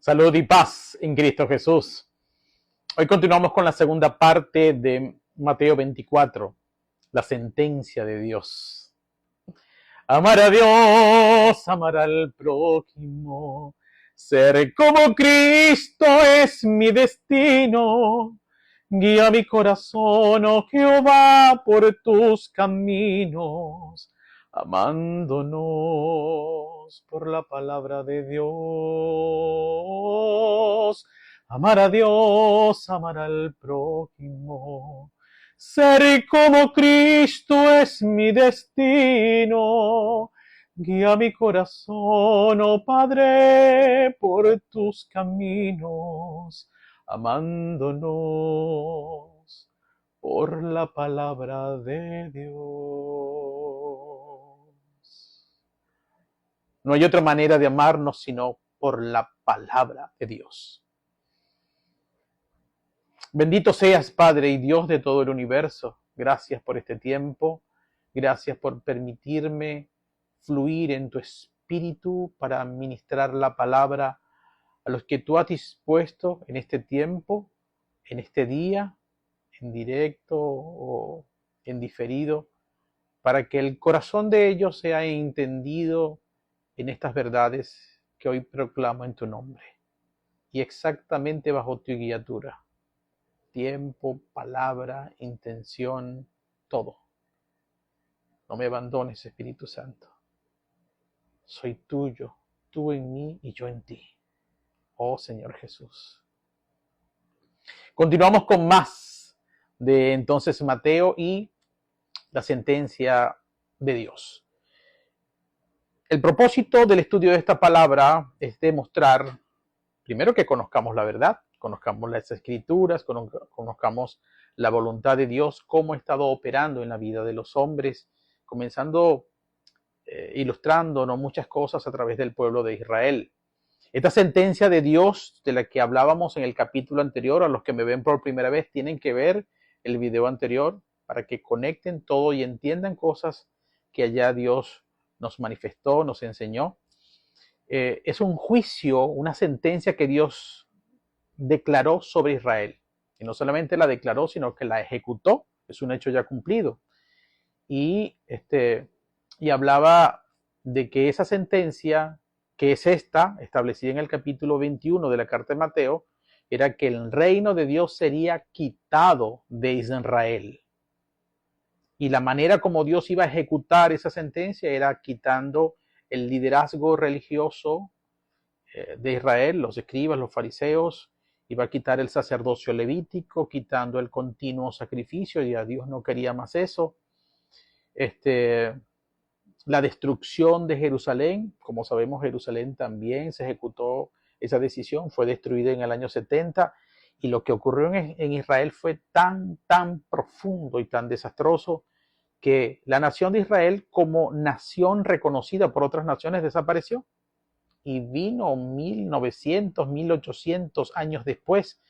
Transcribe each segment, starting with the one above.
Salud y paz en Cristo Jesús. Hoy continuamos con la segunda parte de Mateo 24, la sentencia de Dios. Amar a Dios, amar al prójimo, ser como Cristo es mi destino. Guía mi corazón, oh Jehová, por tus caminos, amándonos por la palabra de Dios. Amar a Dios, amar al prójimo. Ser como Cristo es mi destino. Guía mi corazón, oh Padre, por tus caminos, amándonos por la palabra de Dios. No hay otra manera de amarnos sino por la palabra de Dios. Bendito seas, Padre y Dios de todo el universo. Gracias por este tiempo. Gracias por permitirme fluir en tu espíritu para ministrar la palabra a los que tú has dispuesto en este tiempo, en este día, en directo o en diferido, para que el corazón de ellos sea entendido en estas verdades que hoy proclamo en tu nombre y exactamente bajo tu guiatura. Tiempo, palabra, intención, todo. No me abandones, Espíritu Santo. Soy tuyo, tú en mí y yo en ti. Oh Señor Jesús. Continuamos con más de entonces Mateo y la sentencia de Dios. El propósito del estudio de esta palabra es demostrar, primero, que conozcamos la verdad, conozcamos las escrituras, conozcamos la voluntad de Dios, cómo ha estado operando en la vida de los hombres, comenzando ilustrándonos muchas cosas a través del pueblo de Israel. Esta sentencia de Dios de la que hablábamos en el capítulo anterior, a los que me ven por primera vez tienen que ver el video anterior para que conecten todo y entiendan cosas que allá Dios nos manifestó, nos enseñó. Es un juicio, una sentencia que Dios declaró sobre Israel. Y no solamente la declaró, sino que la ejecutó. Es un hecho ya cumplido. Y hablaba de que esa sentencia, que es esta, establecida en el capítulo 21 de la carta de Mateo, era que el reino de Dios sería quitado de Israel. Y la manera como Dios iba a ejecutar esa sentencia era quitando el liderazgo religioso de Israel, los escribas, los fariseos, iba a quitar el sacerdocio levítico, quitando el continuo sacrificio, y a Dios no quería más eso. La destrucción de Jerusalén, como sabemos, Jerusalén también se ejecutó esa decisión, fue destruida en el año 70, y lo que ocurrió en Israel fue tan profundo y tan desastroso que la nación de Israel, como nación reconocida por otras naciones, desapareció. Y vino 1900, 1800 años después,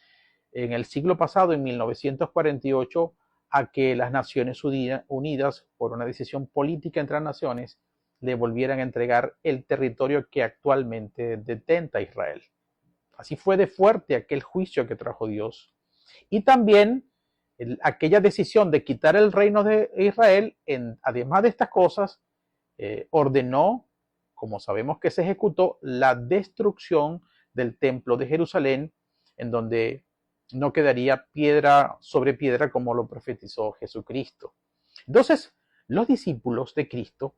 en el siglo pasado, en 1948, a que las Naciones Unidas, por una decisión política entre las naciones, le volvieran a entregar el territorio que actualmente detenta Israel. Así fue de fuerte aquel juicio que trajo Dios. Y también aquella decisión de quitar el reino de Israel, además de estas cosas, ordenó, como sabemos que se ejecutó, la destrucción del templo de Jerusalén, en donde no quedaría piedra sobre piedra como lo profetizó Jesucristo. Entonces, los discípulos de Cristo,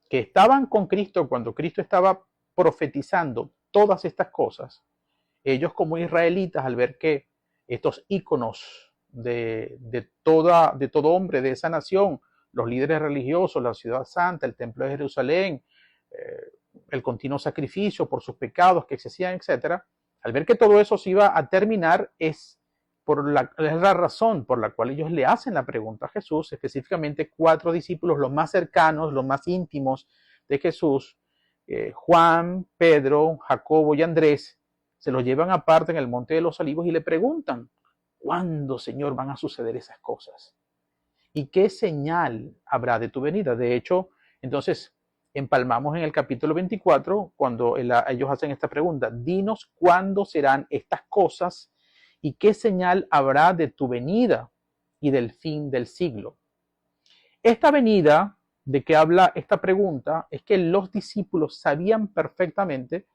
que estaban con Cristo cuando Cristo estaba profetizando todas estas cosas, ellos como israelitas, al ver que estos íconos de todo hombre de esa nación, los líderes religiosos, la ciudad santa, el templo de Jerusalén, el continuo sacrificio por sus pecados que se hacían, etc., al ver que todo eso se iba a terminar, es la razón por la cual ellos le hacen la pregunta a Jesús, específicamente 4 discípulos, los más cercanos, los más íntimos de Jesús, Juan, Pedro, Jacobo y Andrés, se los llevan aparte en el Monte de los Olivos y le preguntan, ¿cuándo, Señor, van a suceder esas cosas? ¿Y qué señal habrá de tu venida? De hecho, entonces, empalmamos en el capítulo 24 cuando ellos hacen esta pregunta: dinos cuándo serán estas cosas y qué señal habrá de tu venida y del fin del siglo. Esta venida de que habla esta pregunta es que los discípulos sabían perfectamente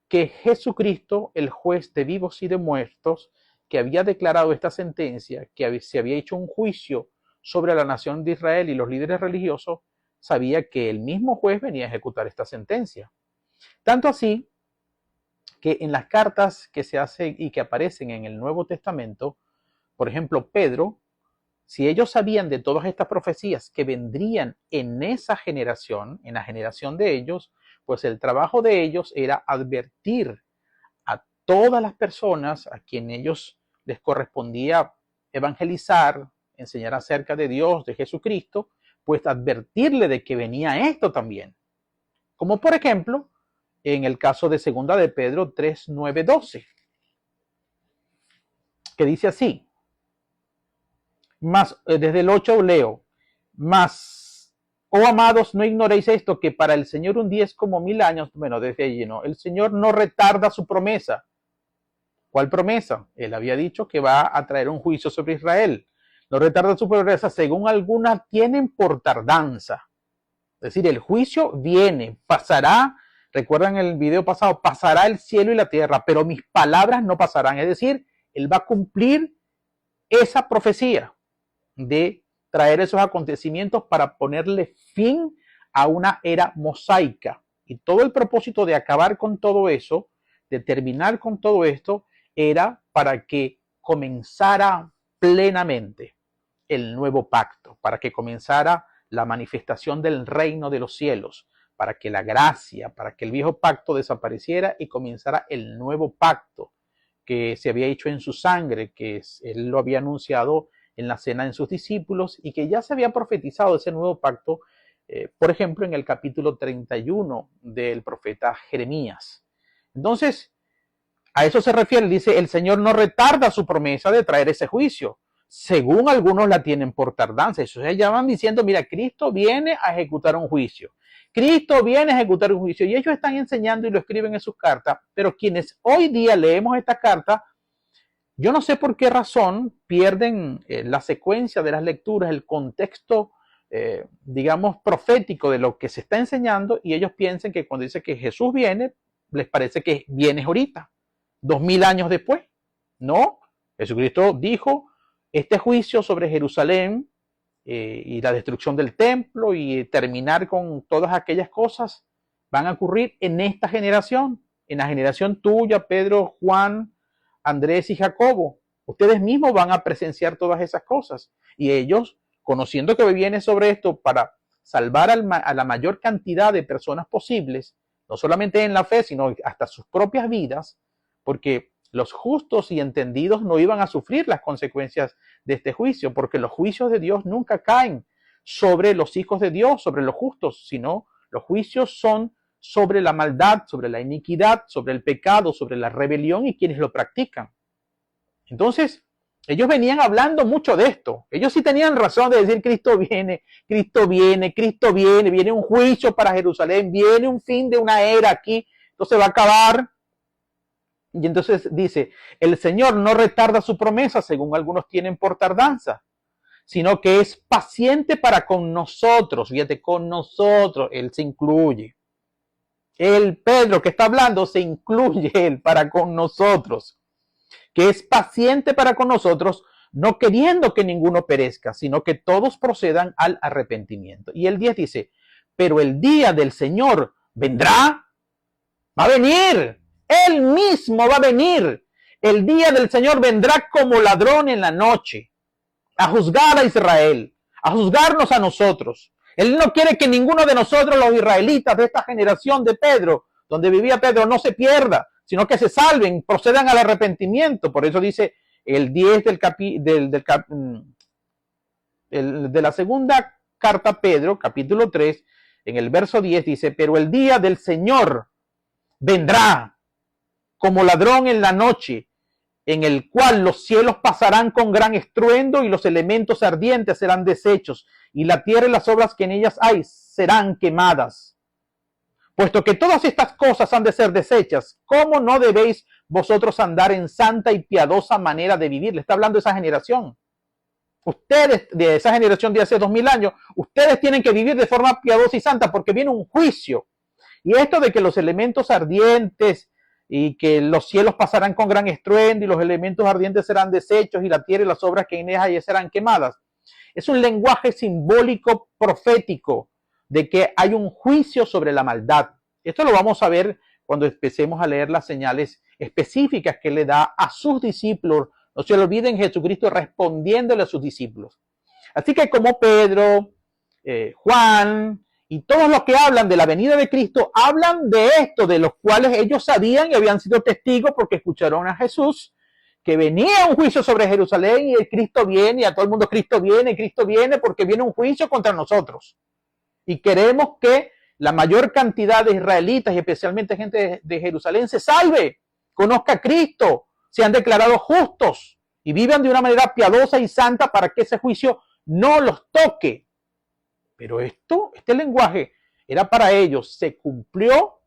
que Jesucristo, el juez de vivos y de muertos, que había declarado esta sentencia, que se había hecho un juicio sobre la nación de Israel y los líderes religiosos, sabía que el mismo juez venía a ejecutar esta sentencia. Tanto así que en las cartas que se hacen y que aparecen en el Nuevo Testamento, por ejemplo, Pedro, si ellos sabían de todas estas profecías que vendrían en esa generación, en la generación de ellos, pues el trabajo de ellos era advertir a todas las personas a quien ellos les correspondía evangelizar, enseñar acerca de Dios, de Jesucristo, pues advertirle de que venía esto también. Como por ejemplo, en el caso de 2 de Pedro 3, 9, 12, que dice así, más, desde el 8 leo, más, oh amados, no ignoréis esto, que para el Señor un día es como 1000 años, bueno, desde allí no, el Señor no retarda su promesa. ¿Cuál promesa? Él había dicho que va a traer un juicio sobre Israel. No retarda su promesa, según algunas tienen por tardanza. Es decir, el juicio viene, pasará, recuerdan el video pasado, pasará el cielo y la tierra, pero mis palabras no pasarán. Es decir, él va a cumplir esa profecía de traer esos acontecimientos para ponerle fin a una era mosaica. Y todo el propósito de acabar con todo eso, de terminar con todo esto, era para que comenzara plenamente el nuevo pacto, para que comenzara la manifestación del reino de los cielos, para que la gracia, para que el viejo pacto desapareciera y comenzara el nuevo pacto que se había hecho en su sangre, que él lo había anunciado en la cena en sus discípulos y que ya se había profetizado ese nuevo pacto, por ejemplo, en el capítulo 31 del profeta Jeremías. Entonces, a eso se refiere, dice, el Señor no retarda su promesa de traer ese juicio, según algunos la tienen por tardanza. Eso ya van diciendo, mira, Cristo viene a ejecutar un juicio. Cristo viene a ejecutar un juicio. Y ellos están enseñando y lo escriben en sus cartas, pero quienes hoy día leemos esta carta, yo no sé por qué razón pierden la secuencia de las lecturas, el contexto, digamos, profético de lo que se está enseñando, y ellos piensan que cuando dice que Jesús viene, les parece que viene ahorita, 2000 años después. No, Jesucristo dijo, este juicio sobre Jerusalén y la destrucción del templo y terminar con todas aquellas cosas van a ocurrir en esta generación, en la generación tuya, Pedro, Juan, Andrés y Jacobo. Ustedes mismos van a presenciar todas esas cosas. Y ellos, conociendo que viene sobre esto para salvar a la mayor cantidad de personas posibles, no solamente en la fe, sino hasta sus propias vidas, porque los justos y entendidos no iban a sufrir las consecuencias de este juicio, porque los juicios de Dios nunca caen sobre los hijos de Dios, sobre los justos, sino los juicios son sobre la maldad, sobre la iniquidad, sobre el pecado, sobre la rebelión y quienes lo practican. Entonces, ellos venían hablando mucho de esto. Ellos sí tenían razón de decir Cristo viene, Cristo viene, Cristo viene, viene un juicio para Jerusalén, viene un fin de una era aquí, entonces va a acabar. Y entonces dice, el Señor no retarda su promesa, según algunos tienen por tardanza, sino que es paciente para con nosotros. Fíjate, con nosotros, Él se incluye. El Pedro que está hablando se incluye Él para con nosotros, que es paciente para con nosotros, no queriendo que ninguno perezca, sino que todos procedan al arrepentimiento. Y el 10 dice, pero el día del Señor vendrá, va a venir. Él mismo va a venir. El día del Señor vendrá como ladrón en la noche a juzgar a Israel, a juzgarnos a nosotros. Él no quiere que ninguno de nosotros, los israelitas de esta generación de Pedro, donde vivía Pedro, no se pierda, sino que se salven, procedan al arrepentimiento. Por eso dice el 10 de la segunda carta a Pedro, capítulo 3, en el verso 10 dice, pero el día del Señor vendrá como ladrón en la noche, en el cual los cielos pasarán con gran estruendo y los elementos ardientes serán deshechos y la tierra y las obras que en ellas hay serán quemadas. Puesto que todas estas cosas han de ser deshechas, ¿cómo no debéis vosotros andar en santa y piadosa manera de vivir? Le está hablando esa generación. Ustedes, de esa generación de hace 2000 años, ustedes tienen que vivir de forma piadosa y santa porque viene un juicio. Y esto de que los elementos ardientes y que los cielos pasarán con gran estruendo y los elementos ardientes serán deshechos y la tierra y las obras que en ella serán quemadas, es un lenguaje simbólico profético de que hay un juicio sobre la maldad. Esto lo vamos a ver cuando empecemos a leer las señales específicas que le da a sus discípulos. No se le olviden, Jesucristo respondiéndole a sus discípulos. Así que como Pedro, Juan y todos los que hablan de la venida de Cristo, hablan de esto, de los cuales ellos sabían y habían sido testigos porque escucharon a Jesús, que venía un juicio sobre Jerusalén y el Cristo viene y a todo el mundo Cristo viene porque viene un juicio contra nosotros. Y queremos que la mayor cantidad de israelitas y especialmente gente de Jerusalén se salve, conozca a Cristo, sean declarados justos y vivan de una manera piadosa y santa para que ese juicio no los toque. Pero este lenguaje era para ellos, se cumplió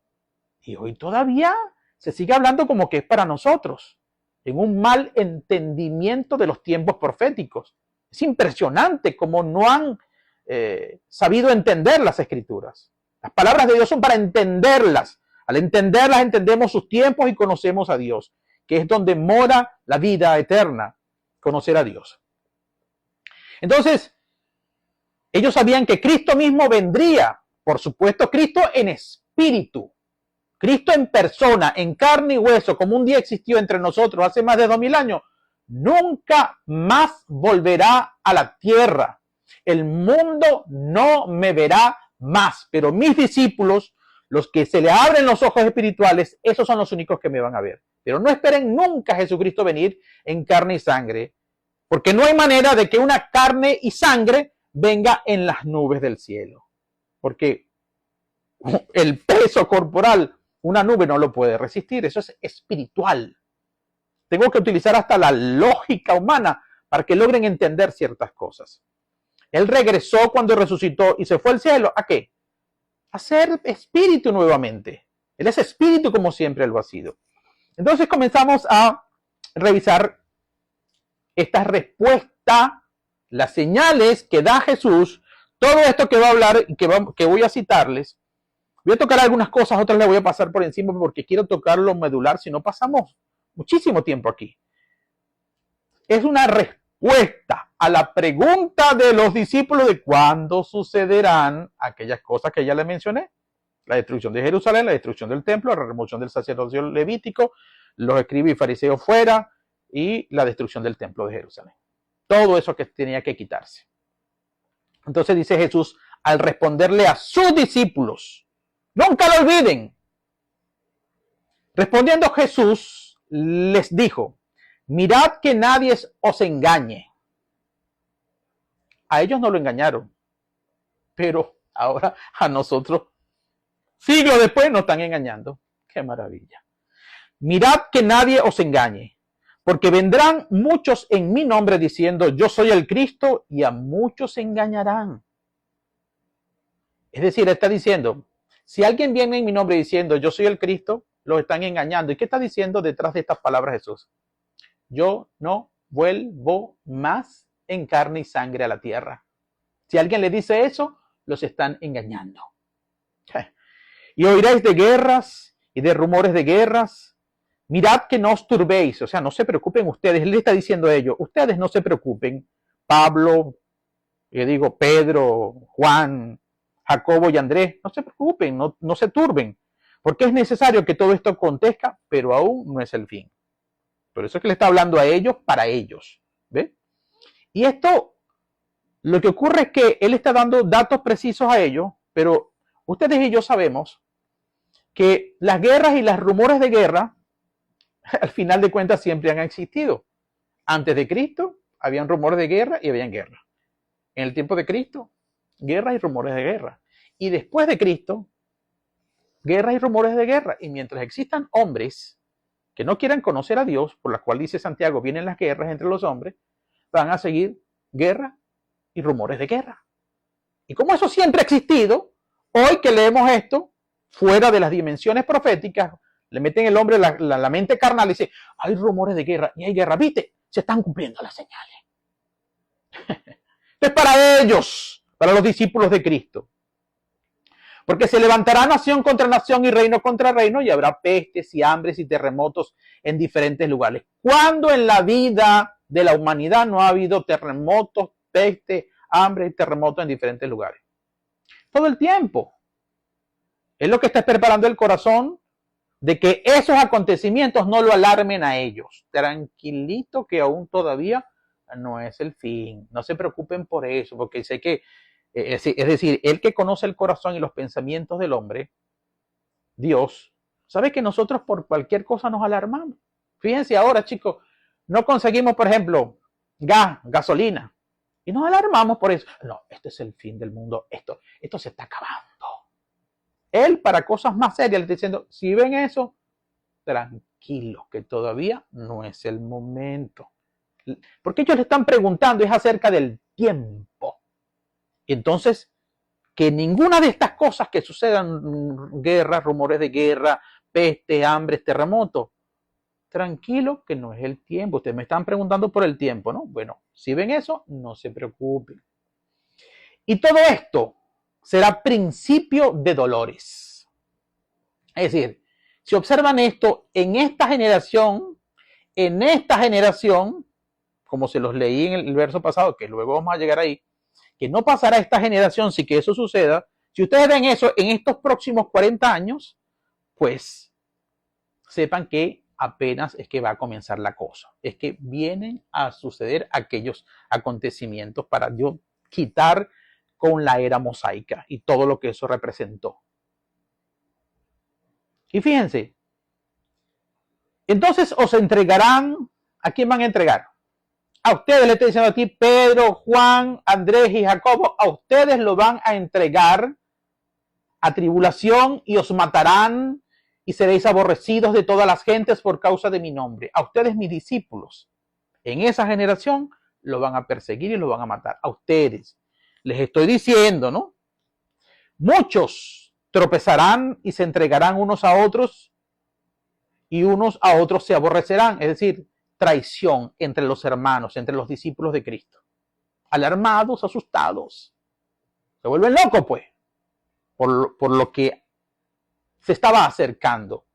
y hoy todavía se sigue hablando como que es para nosotros, en un mal entendimiento de los tiempos proféticos. Es impresionante cómo no han sabido entender las escrituras. Las palabras de Dios son para entenderlas. Al entenderlas entendemos sus tiempos y conocemos a Dios, que es donde mora la vida eterna, conocer a Dios. Entonces, ellos sabían que Cristo mismo vendría, por supuesto, Cristo en espíritu, Cristo en persona, en carne y hueso, como un día existió entre nosotros hace más de 2000 años, nunca más volverá a la tierra. El mundo no me verá más, pero mis discípulos, los que se le abren los ojos espirituales, esos son los únicos que me van a ver. Pero no esperen nunca a Jesucristo venir en carne y sangre, porque no hay manera de que una carne y sangre venga en las nubes del cielo, porque el peso corporal, una nube no lo puede resistir, eso es espiritual. Tengo que utilizar hasta la lógica humana para que logren entender ciertas cosas. Él regresó cuando resucitó y se fue al cielo. ¿A qué? A ser espíritu nuevamente. Él es espíritu como siempre lo ha sido. Entonces comenzamos a revisar esta respuesta, las señales que da Jesús, todo esto que va a hablar y que voy a citarles. Voy a tocar algunas cosas, otras les voy a pasar por encima porque quiero tocar lo medular, si no pasamos muchísimo tiempo aquí. Es una respuesta a la pregunta de los discípulos de cuándo sucederán aquellas cosas que ya les mencioné. La destrucción de Jerusalén, la destrucción del templo, la remoción del sacerdocio levítico, los escribas y fariseos fuera y la destrucción del templo de Jerusalén. Todo eso que tenía que quitarse. Entonces dice Jesús al responderle a sus discípulos, nunca lo olviden. Respondiendo Jesús les dijo, mirad que nadie os engañe. A ellos no lo engañaron, pero ahora a nosotros, siglos después, nos están engañando. ¡Qué maravilla! Mirad que nadie os engañe, porque vendrán muchos en mi nombre diciendo, yo soy el Cristo, y a muchos engañarán. Es decir, está diciendo, si alguien viene en mi nombre diciendo, yo soy el Cristo, los están engañando. ¿Y qué está diciendo detrás de estas palabras Jesús? Yo no vuelvo más en carne y sangre a la tierra. Si alguien le dice eso, los están engañando. Y oiréis de guerras y de rumores de guerras. Mirad que no os turbéis, o sea, no se preocupen ustedes. Él le está diciendo a ellos, ustedes no se preocupen. Pablo, Pedro, Juan, Jacobo y Andrés, no se preocupen, no se turben. Porque es necesario que todo esto acontezca, pero aún no es el fin. Por eso es que le está hablando a ellos, para ellos. ¿Ve? Y esto, lo que ocurre es que él está dando datos precisos a ellos, pero ustedes y yo sabemos que las guerras y los rumores de guerra, al final de cuentas, siempre han existido. Antes de Cristo, habían rumores de guerra y habían guerra. En el tiempo de Cristo, guerra y rumores de guerra. Y después de Cristo, guerra y rumores de guerra. Y mientras existan hombres que no quieran conocer a Dios, por la cual dice Santiago, vienen las guerras entre los hombres, van a seguir guerra y rumores de guerra. Y como eso siempre ha existido, hoy que leemos esto, fuera de las dimensiones proféticas, le meten el hombre la mente carnal y dice, hay rumores de guerra y hay guerra, ¿viste? Se están cumpliendo las señales. Esto es para ellos, para los discípulos de Cristo. Porque se levantará nación contra nación y reino contra reino y habrá pestes y hambres y terremotos en diferentes lugares. ¿Cuándo en la vida de la humanidad no ha habido terremotos, pestes, hambre y terremotos en diferentes lugares? Todo el tiempo. Es lo que está preparando el corazón de que esos acontecimientos no lo alarmen a ellos. Tranquilito que aún todavía no es el fin. No se preocupen por eso, porque sé que, es decir, el que conoce el corazón y los pensamientos del hombre, Dios, sabe que nosotros por cualquier cosa nos alarmamos. Fíjense ahora, chicos, no conseguimos, por ejemplo, gasolina, y nos alarmamos por eso. No, este es el fin del mundo, esto se está acabando. Él, para cosas más serias, le está diciendo, si ven eso, tranquilos, que todavía no es el momento. Porque ellos le están preguntando, es acerca del tiempo. Entonces, que ninguna de estas cosas que sucedan, guerras, rumores de guerra, peste, hambre, terremoto, tranquilo que no es el tiempo. Ustedes me están preguntando por el tiempo, ¿no? Bueno, si ven eso, no se preocupen. Y todo esto será principio de dolores. Es decir, si observan esto en esta generación, como se los leí en el verso pasado, que luego vamos a llegar ahí, que no pasará esta generación si que eso suceda. Si ustedes ven eso en estos próximos 40 años, pues sepan que apenas es que va a comenzar la cosa. Es que vienen a suceder aquellos acontecimientos para yo quitar con la era mosaica y todo lo que eso representó. Y fíjense, entonces os entregarán, ¿a quién van a entregar? A ustedes le estoy diciendo aquí, Pedro, Juan, Andrés y Jacobo, a ustedes lo van a entregar a tribulación y os matarán y seréis aborrecidos de todas las gentes por causa de mi nombre. A ustedes, mis discípulos, en esa generación lo van a perseguir y lo van a matar. A ustedes. Les estoy diciendo, ¿no? Muchos tropezarán y se entregarán unos a otros y unos a otros se aborrecerán. Es decir, traición entre los hermanos, entre los discípulos de Cristo. Alarmados, asustados. Se vuelven locos, pues, por lo que se estaba acercando.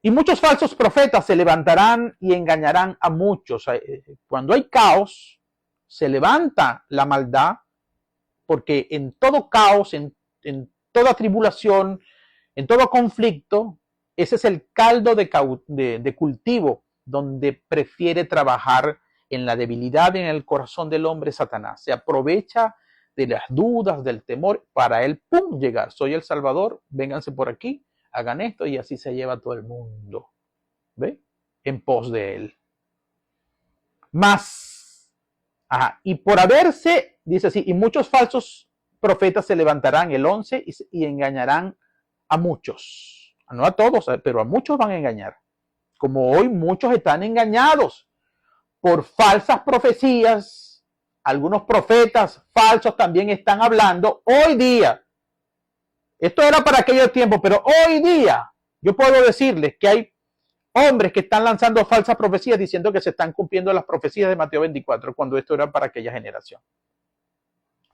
Y muchos falsos profetas se levantarán y engañarán a muchos. Cuando hay caos, se levanta la maldad, porque en todo caos, en toda tribulación, en todo conflicto, ese es el caldo de cultivo donde prefiere trabajar en la debilidad en el corazón del hombre Satanás. Se aprovecha de las dudas, del temor, para él, ¡pum!, llegar. Soy el Salvador, vénganse por aquí, hagan esto, y así se lleva todo el mundo, ¿ve? En pos de él. Y por haberse, dice así, y muchos falsos profetas se levantarán, el 11, y engañarán a muchos. No a todos, pero a muchos van a engañar. Como hoy muchos están engañados por falsas profecías. Algunos profetas falsos también están hablando hoy día. Esto era para aquellos tiempos, pero hoy día yo puedo decirles que hay hombres que están lanzando falsas profecías diciendo que se están cumpliendo las profecías de Mateo 24, cuando esto era para aquella generación.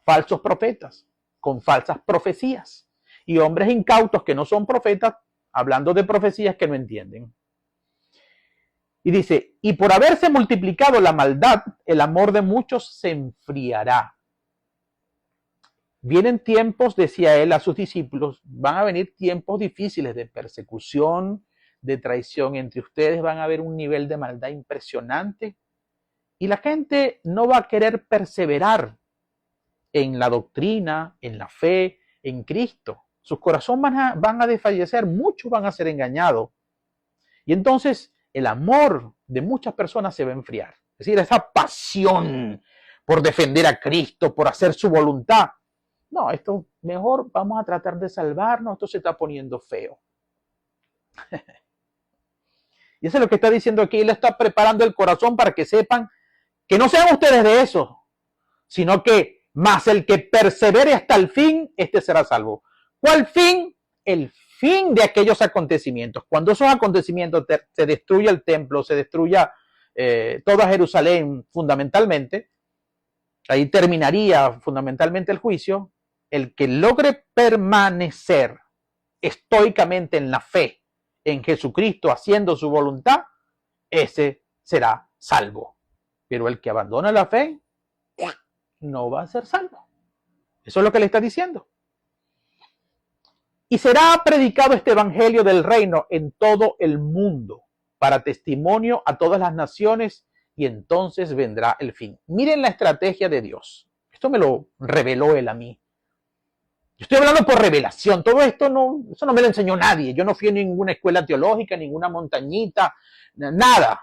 Falsos profetas con falsas profecías. Y hombres incautos que no son profetas hablando de profecías que no entienden. Y dice, y por haberse multiplicado la maldad, el amor de muchos se enfriará. Vienen tiempos, decía él a sus discípulos, van a venir tiempos difíciles de persecución, de traición entre ustedes, van a haber un nivel de maldad impresionante y la gente no va a querer perseverar en la doctrina, en la fe, en Cristo. Sus corazones van a desfallecer, muchos van a ser engañados. Y entonces el amor de muchas personas se va a enfriar. Es decir, esa pasión por defender a Cristo, por hacer su voluntad. No, esto mejor vamos a tratar de salvarnos, esto se está poniendo feo. Y eso es lo que está diciendo aquí, él está preparando el corazón para que sepan que no sean ustedes de eso, sino que mas el que persevere hasta el fin, este será salvo. ¿Cuál fin? El fin de aquellos acontecimientos. Cuando esos acontecimientos se destruya el templo, se destruya toda Jerusalén fundamentalmente, ahí terminaría fundamentalmente el juicio. El que logre permanecer estoicamente en la fe en Jesucristo, haciendo su voluntad, ese será salvo. Pero el que abandona la fe no va a ser salvo. Eso es lo que le está diciendo. Y será predicado este evangelio del reino en todo el mundo para testimonio a todas las naciones, y entonces vendrá el fin. Miren la estrategia de Dios. Esto me lo reveló él a mí. Yo estoy hablando por revelación. Todo esto eso no me lo enseñó nadie. Yo no fui a ninguna escuela teológica, ninguna montañita, nada.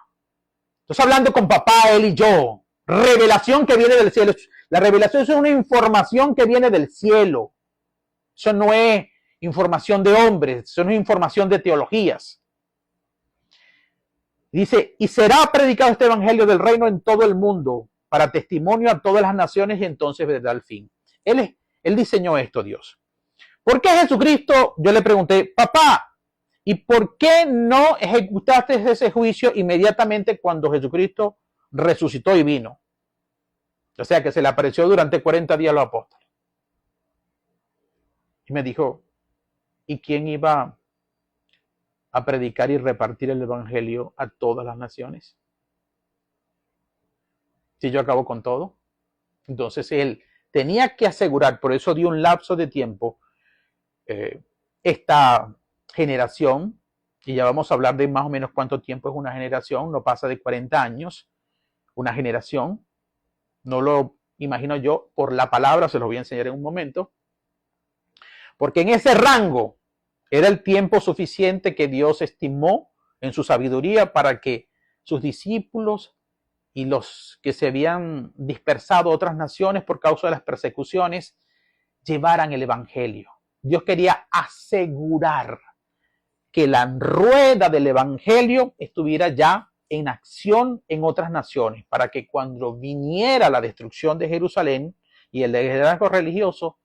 Estoy hablando con papá, él y yo. Revelación que viene del cielo. La revelación es una información que viene del cielo. Eso no es información de hombres, eso no es información de teologías. Dice, y será predicado este evangelio del reino en todo el mundo para testimonio a todas las naciones, y entonces vendrá el fin. Él diseñó esto, Dios. ¿Por qué Jesucristo? Yo le pregunté, papá, ¿y por qué no ejecutaste ese juicio inmediatamente cuando Jesucristo resucitó y vino? O sea, que se le apareció durante 40 días a los apóstoles. Y me dijo, ¿y quién iba a predicar y repartir el evangelio a todas las naciones? Si yo acabo con todo. Entonces él tenía que asegurar, por eso dio un lapso de tiempo, esta generación, y ya vamos a hablar de más o menos cuánto tiempo es una generación, no pasa de 40 años, una generación, no lo imagino yo por la palabra, se los voy a enseñar en un momento, porque en ese rango era el tiempo suficiente que Dios estimó en su sabiduría para que sus discípulos y los que se habían dispersado a otras naciones por causa de las persecuciones llevaran el evangelio. Dios quería asegurar que la rueda del evangelio estuviera ya en acción en otras naciones, para que cuando viniera la destrucción de Jerusalén y el liderazgo religioso,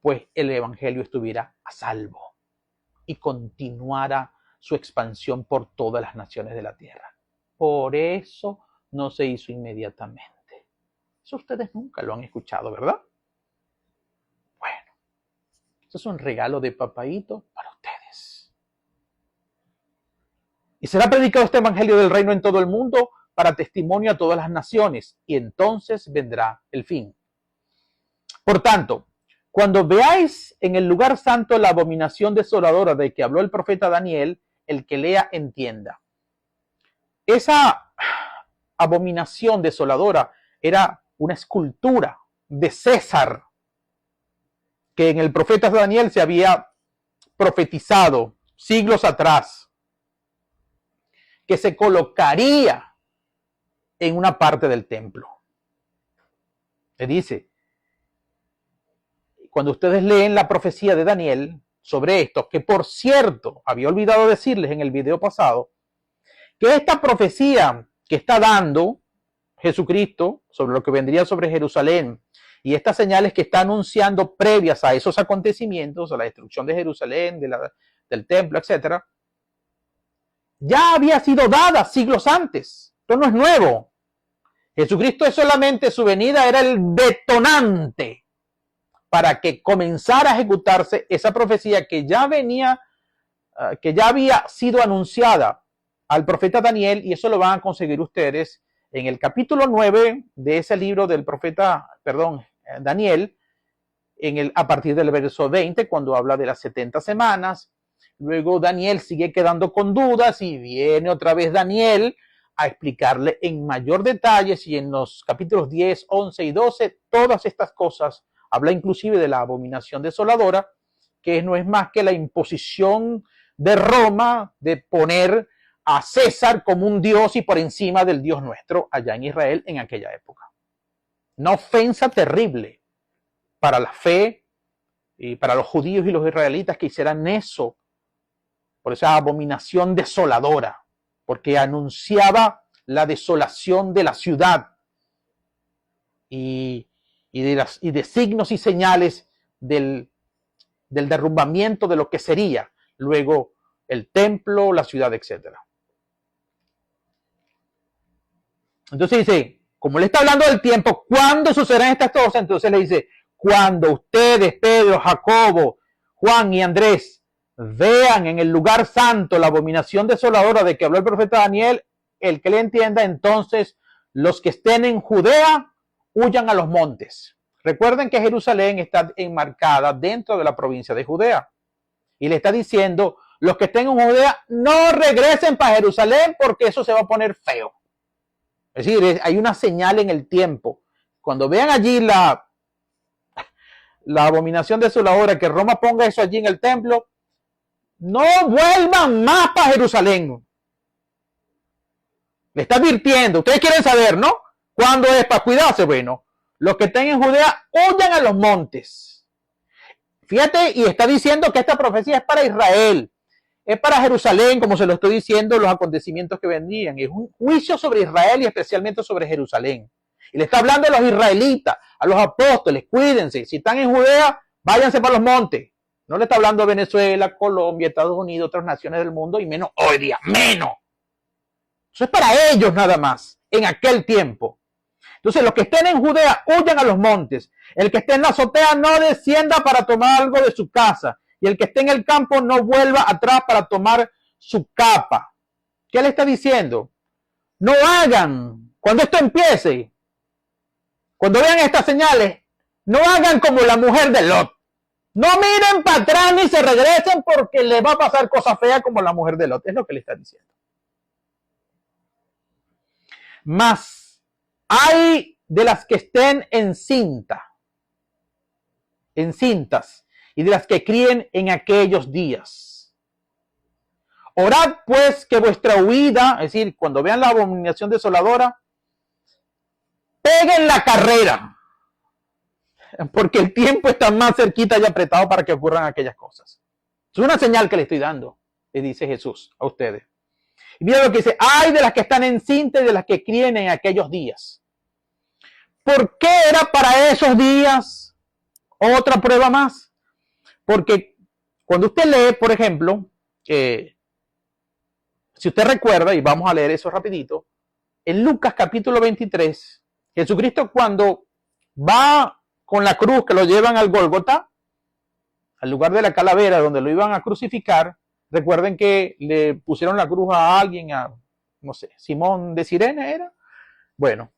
pues el evangelio estuviera a salvo y continuara su expansión por todas las naciones de la tierra. Por eso no se hizo inmediatamente. Eso ustedes nunca lo han escuchado, ¿verdad? Bueno, eso es un regalo de papaíto para ustedes. Y será predicado este evangelio del reino en todo el mundo para testimonio a todas las naciones, y entonces vendrá el fin. Por tanto, cuando veáis en el lugar santo la abominación desoladora de que habló el profeta Daniel, el que lea entienda. Esa abominación desoladora era una escultura de César que en el profeta Daniel se había profetizado siglos atrás, que se colocaría en una parte del templo. Se dice, cuando ustedes leen la profecía de Daniel sobre esto, que por cierto, había olvidado decirles en el video pasado, que esta profecía que está dando Jesucristo sobre lo que vendría sobre Jerusalén y estas señales que está anunciando previas a esos acontecimientos, a la destrucción de Jerusalén, del templo, etc., ya había sido dada siglos antes. Esto no es nuevo. Jesucristo es solamente, su venida era el detonante para que comenzara a ejecutarse esa profecía que ya venía, que ya había sido anunciada al profeta Daniel, y eso lo van a conseguir ustedes en el capítulo 9 de ese libro del profeta, Daniel, a partir del verso 20, cuando habla de las 70 semanas. Luego Daniel sigue quedando con dudas y viene otra vez Daniel a explicarle en mayor detalle, y en los capítulos 10, 11 y 12, todas estas cosas. Habla inclusive de la abominación desoladora, que no es más que la imposición de Roma de poner a César como un dios y por encima del Dios nuestro allá en Israel en aquella época. Una ofensa terrible para la fe y para los judíos y los israelitas que hicieran eso, por esa abominación desoladora, porque anunciaba la desolación de la ciudad. Y y de signos y señales del derrumbamiento de lo que sería luego el templo, la ciudad, etc. Entonces dice, como le está hablando del tiempo, ¿cuándo sucederán estas cosas? Entonces le dice, cuando ustedes, Pedro, Jacobo, Juan y Andrés, vean en el lugar santo la abominación desoladora de que habló el profeta Daniel, el que le entienda, entonces los que estén en Judea huyan a los montes. Recuerden que Jerusalén está enmarcada dentro de la provincia de Judea. Y le está diciendo, los que estén en Judea no regresen para Jerusalén porque eso se va a poner feo. Es decir, hay una señal en el tiempo. Cuando vean allí la abominación desoladora, que Roma ponga eso allí en el templo, no vuelvan más para Jerusalén. Le está advirtiendo. Ustedes quieren saber, ¿no? ¿Cuándo es para cuidarse? Bueno, los que estén en Judea huyan a los montes. Fíjate, y está diciendo que esta profecía es para Israel. Es para Jerusalén, como se lo estoy diciendo, los acontecimientos que vendrían. Es un juicio sobre Israel y especialmente sobre Jerusalén. Y le está hablando a los israelitas, a los apóstoles, cuídense. Si están en Judea, váyanse para los montes. No le está hablando a Venezuela, Colombia, Estados Unidos, otras naciones del mundo, y menos hoy día, menos. Eso es para ellos nada más, en aquel tiempo. Entonces, los que estén en Judea, huyan a los montes. El que esté en la azotea, no descienda para tomar algo de su casa. Y el que esté en el campo, no vuelva atrás para tomar su capa. ¿Qué le está diciendo? No hagan, cuando esto empiece, cuando vean estas señales, no hagan como la mujer de Lot. No miren para atrás ni se regresen porque les va a pasar cosas feas como la mujer de Lot. Es lo que le está diciendo. Mas hay de las que estén encintas, y de las que críen en aquellos días. Orad pues que vuestra huida, es decir, cuando vean la abominación desoladora, peguen la carrera, porque el tiempo está más cerquita y apretado para que ocurran aquellas cosas. Es una señal que le estoy dando, le dice Jesús a ustedes. Y mira lo que dice, hay de las que están encintas y de las que críen en aquellos días. ¿Por qué era para esos días? Otra prueba más. Porque cuando usted lee, por ejemplo, si usted recuerda, y vamos a leer eso rapidito, en Lucas capítulo 23, Jesucristo cuando va con la cruz que lo llevan al Gólgota, al lugar de la calavera donde lo iban a crucificar, recuerden que le pusieron la cruz a alguien, a, no sé, Simón de Sirene era. Bueno,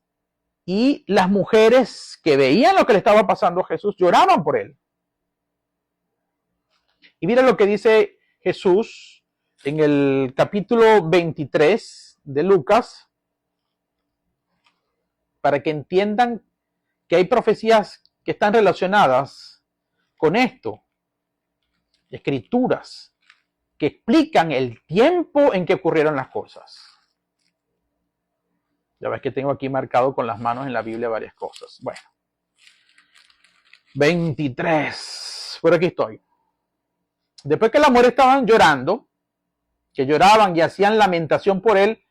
y las mujeres que veían lo que le estaba pasando a Jesús lloraban por él. Y mira lo que dice Jesús en el capítulo 23 de Lucas, para que entiendan que hay profecías que están relacionadas con esto, escrituras que explican el tiempo en que ocurrieron las cosas. Ya ves que tengo aquí marcado con las manos en la Biblia varias cosas. Bueno, 23, por aquí estoy. Después que las mujeres estaban llorando, que lloraban y hacían lamentación por él,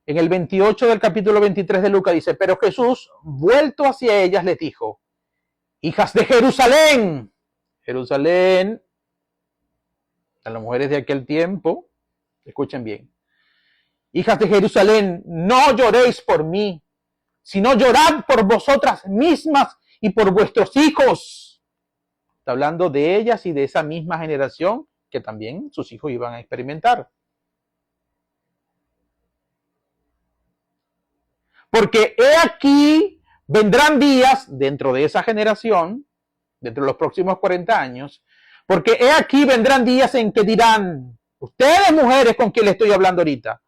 en el 28 del capítulo 23 de Lucas dice, pero Jesús, vuelto hacia ellas, les dijo, hijas de Jerusalén, Jerusalén, a las mujeres de aquel tiempo, escuchen bien, hijas de Jerusalén, no lloréis por mí, sino llorad por vosotras mismas y por vuestros hijos. Está hablando de ellas y de esa misma generación que también sus hijos iban a experimentar. Porque he aquí, vendrán días dentro de esa generación, dentro de los próximos 40 años, porque he aquí vendrán días en que dirán, ustedes mujeres con quien le estoy hablando ahorita,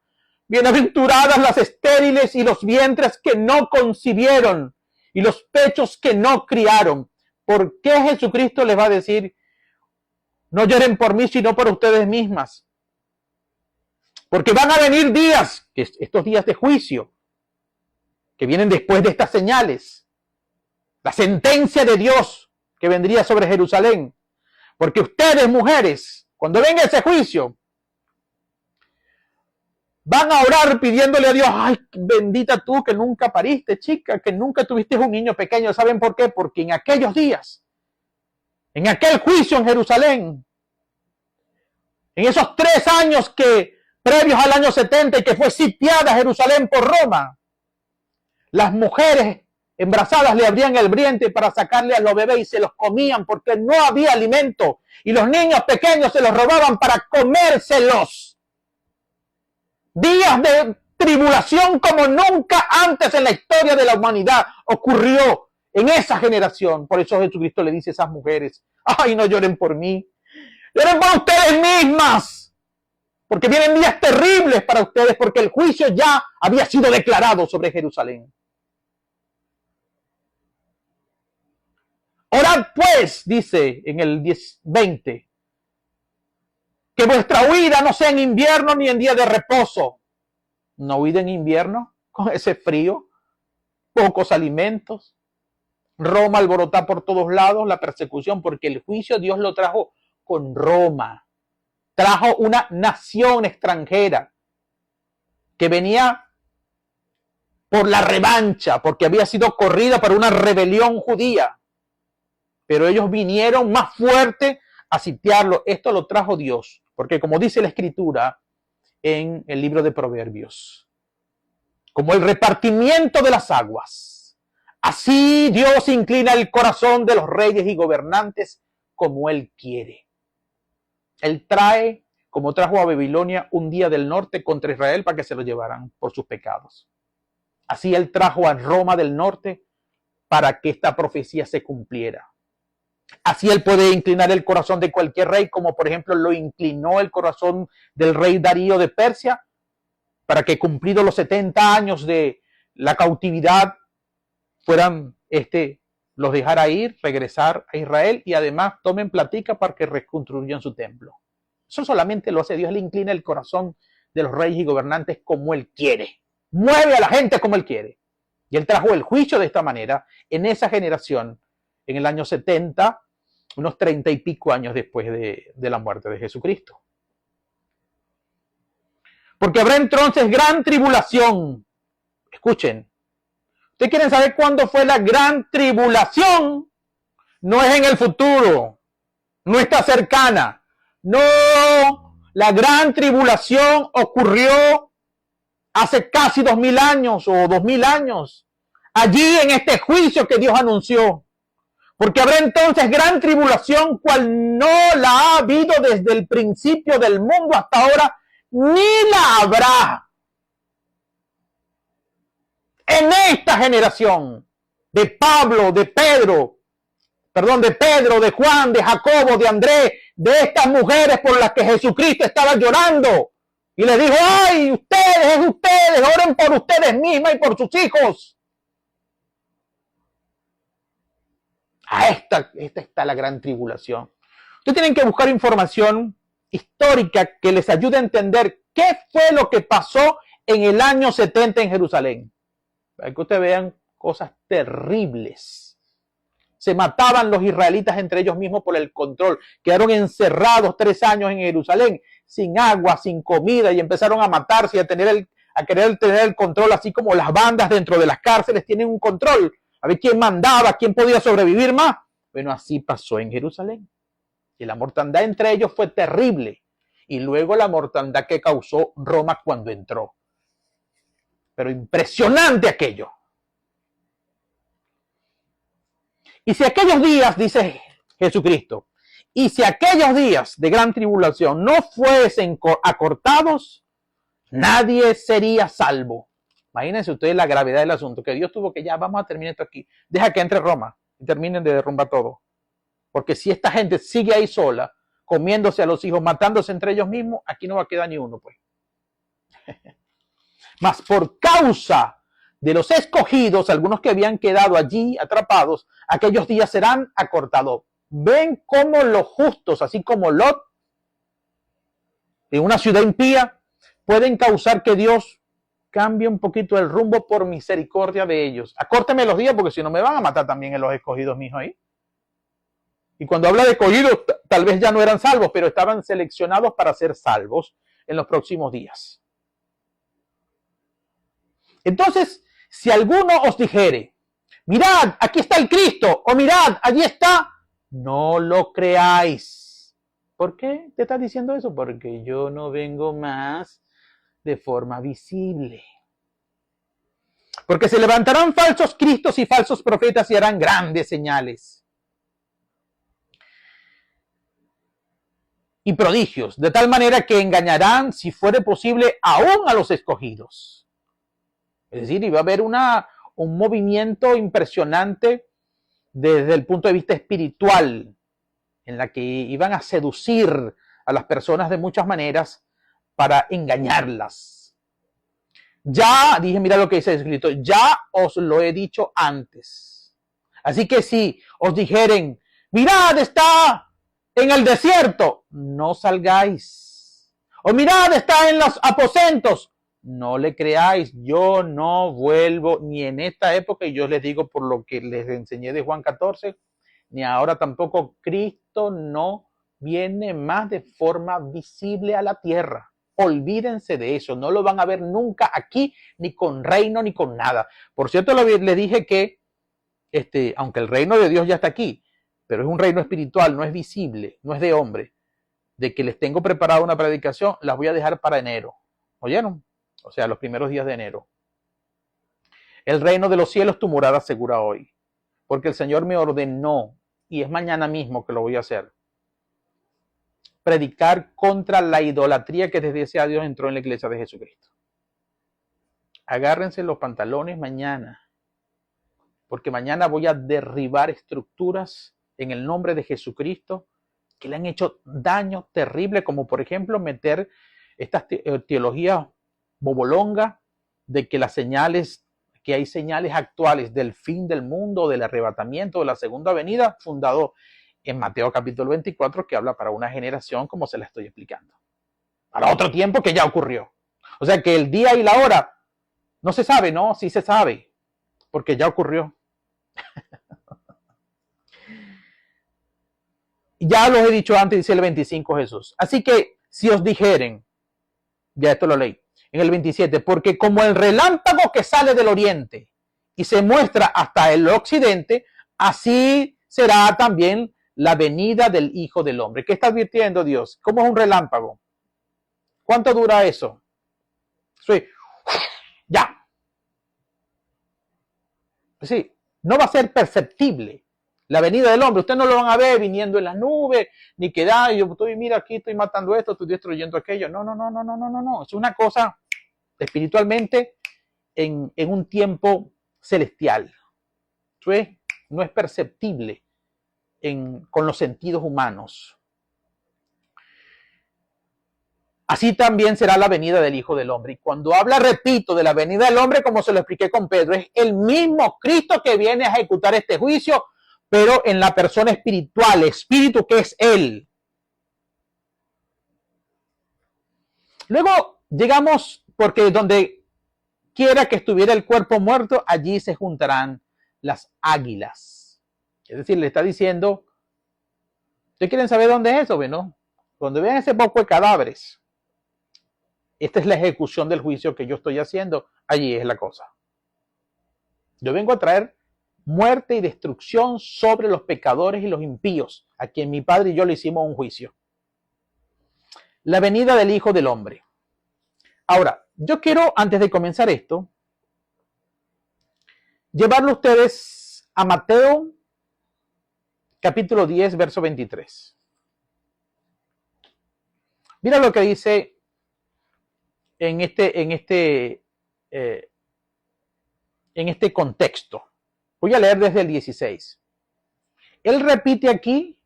bienaventuradas las estériles y los vientres que no concibieron y los pechos que no criaron. ¿Por qué Jesucristo les va a decir, no lloren por mí, sino por ustedes mismas? Porque van a venir días, estos días de juicio, que vienen después de estas señales. La sentencia de Dios que vendría sobre Jerusalén. Porque ustedes, mujeres, cuando venga ese juicio, van a orar pidiéndole a Dios, ay, bendita tú que nunca pariste, chica, que nunca tuviste un niño pequeño. ¿Saben por qué? Porque en aquellos días, en aquel juicio en Jerusalén, en esos 3 años previos al año 70 y que fue sitiada Jerusalén por Roma, las mujeres embarazadas le abrían el vientre para sacarle a los bebés y se los comían porque no había alimento. Y los niños pequeños se los robaban para comérselos. Días de tribulación como nunca antes en la historia de la humanidad ocurrió en esa generación. Por eso Jesucristo le dice a esas mujeres, ay, no lloren por mí, lloren por ustedes mismas, porque vienen días terribles para ustedes, porque el juicio ya había sido declarado sobre Jerusalén. Orad pues, dice en el 10:20, que vuestra huida no sea en invierno ni en día de reposo. No huida en invierno, con ese frío, pocos alimentos. Roma alborota por todos lados la persecución, porque el juicio Dios lo trajo con Roma. Trajo una nación extranjera que venía por la revancha, porque había sido corrida por una rebelión judía. Pero ellos vinieron más fuerte a sitiarlo. Esto lo trajo Dios, porque como dice la Escritura en el libro de Proverbios, como el repartimiento de las aguas, así Dios inclina el corazón de los reyes y gobernantes como Él quiere. Él trae, como trajo a Babilonia un día del norte contra Israel para que se lo llevaran por sus pecados. Así Él trajo a Roma del norte para que esta profecía se cumpliera. Así Él puede inclinar el corazón de cualquier rey, como por ejemplo lo inclinó el corazón del rey Darío de Persia, para que cumplidos los 70 años de la cautividad los dejara ir, regresar a Israel y además tomen platica para que reconstruyan su templo. Eso solamente lo hace Dios. Él inclina el corazón de los reyes y gobernantes como Él quiere. Mueve a la gente como Él quiere. Y Él trajo el juicio de esta manera en esa generación, en el año 70, unos 30 y pico años después de la muerte de Jesucristo. Porque habrá entonces gran tribulación. Escuchen, ¿ustedes quieren saber cuándo fue la gran tribulación? No es en el futuro, no está cercana. No, la gran tribulación ocurrió hace casi 2000 años o 2000 años. Allí en este juicio que Dios anunció. Porque habrá entonces gran tribulación, cual no la ha habido desde el principio del mundo hasta ahora, ni la habrá. En esta generación de Pablo, de Pedro, de Juan, de Jacobo, de Andrés, de estas mujeres por las que Jesucristo estaba llorando. Y les dijo, ay, ustedes, oren por ustedes mismas y por sus hijos. Esta está la gran tribulación. Ustedes tienen que buscar información histórica que les ayude a entender qué fue lo que pasó en el año 70 en Jerusalén. Para que ustedes vean cosas terribles. Se mataban los israelitas entre ellos mismos por el control. Quedaron encerrados 3 años en Jerusalén, sin agua, sin comida, y empezaron a matarse y a querer tener el control, así como las bandas dentro de las cárceles tienen un control. A ver quién mandaba, quién podía sobrevivir más. Bueno, así pasó en Jerusalén. Y la mortandad entre ellos fue terrible. Y luego la mortandad que causó Roma cuando entró. Pero impresionante aquello. Y si aquellos días, dice Jesucristo, y si aquellos días de gran tribulación no fuesen acortados, nadie sería salvo. Imagínense ustedes la gravedad del asunto, que Dios tuvo que ya, vamos a terminar esto aquí. Deja que entre Roma y terminen de derrumbar todo. Porque si esta gente sigue ahí sola, comiéndose a los hijos, matándose entre ellos mismos, aquí no va a quedar ni uno, pues. Mas por causa de los escogidos, algunos que habían quedado allí atrapados, aquellos días serán acortados. Ven cómo los justos, así como Lot, en una ciudad impía, pueden causar que Dios cambie un poquito el rumbo por misericordia de ellos. Acórteme los días porque si no me van a matar también en los escogidos mismos ahí. Y cuando habla de escogidos, tal vez ya no eran salvos, pero estaban seleccionados para ser salvos en los próximos días. Entonces, si alguno os dijere, mirad, aquí está el Cristo, o mirad, allí está, no lo creáis. ¿Por qué te estás diciendo eso? Porque yo no vengo más de forma visible. Porque se levantarán falsos cristos y falsos profetas y harán grandes señales y prodigios, de tal manera que engañarán, si fuere posible, aún a los escogidos. Es decir, iba a haber un movimiento impresionante desde el punto de vista espiritual, en la que iban a seducir a las personas de muchas maneras para engañarlas. Ya, dije, mira lo que dice escrito, ya os lo he dicho antes. Así que si os dijeren, mirad, está en el desierto, no salgáis. O mirad, está en los aposentos, no le creáis. Yo no vuelvo ni en esta época, y yo les digo por lo que les enseñé de Juan 14, ni ahora tampoco. Cristo no viene más de forma visible a la tierra. Olvídense de eso, no lo van a ver nunca aquí, ni con reino, ni con nada. Por cierto, le dije que, aunque el reino de Dios ya está aquí, pero es un reino espiritual, no es visible, no es de hombre, de que les tengo preparada una predicación, las voy a dejar para enero. ¿Oyeron? O sea, los primeros días de enero. El reino de los cielos, tu morada segura hoy, porque el Señor me ordenó, y es mañana mismo que lo voy a hacer, predicar contra la idolatría que desde ese Dios entró en la iglesia de Jesucristo. Agárrense los pantalones mañana, porque mañana voy a derribar estructuras en el nombre de Jesucristo que le han hecho daño terrible, como por ejemplo meter esta teología bobolonga de que las señales, que hay señales actuales del fin del mundo, del arrebatamiento, de la segunda venida, fundado en Mateo capítulo 24, que habla para una generación como se la estoy explicando. Para otro tiempo que ya ocurrió. O sea que el día y la hora no se sabe, ¿no? Sí se sabe, porque ya ocurrió. Ya los he dicho antes, dice el 25 Jesús. Así que si os dijeren, ya esto lo leí, en el 27, porque como el relámpago que sale del oriente y se muestra hasta el occidente, así será también la venida del Hijo del Hombre. ¿Qué está advirtiendo Dios? ¿Cómo es un relámpago? ¿Cuánto dura eso? Sí, ya. Sí, no va a ser perceptible la venida del hombre. Ustedes no lo van a ver viniendo en las nubes, ni que da, yo estoy, mira, aquí estoy matando esto, estoy destruyendo aquello. No. Es una cosa espiritualmente en un tiempo celestial. ¿Sí? No es perceptible con los sentidos humanos. Así también será la venida del Hijo del Hombre. Y cuando habla, repito, de la venida del hombre, como se lo expliqué con Pedro, es el mismo Cristo que viene a ejecutar este juicio, pero en la persona espiritual, espíritu que es Él. Luego llegamos, porque donde quiera que estuviera el cuerpo muerto, allí se juntarán las águilas. Es decir, le está diciendo, ¿ustedes quieren saber dónde es eso? ¿No? Cuando vean ese poco de cadáveres, esta es la ejecución del juicio que yo estoy haciendo, allí es la cosa. Yo vengo a traer muerte y destrucción sobre los pecadores y los impíos, a quien mi Padre y yo le hicimos un juicio. La venida del Hijo del Hombre. Ahora, yo quiero, antes de comenzar esto, llevarlo a ustedes a Mateo, capítulo 10, verso 23. Mira lo que dice en este contexto. Voy a leer desde el 16. Él repite aquí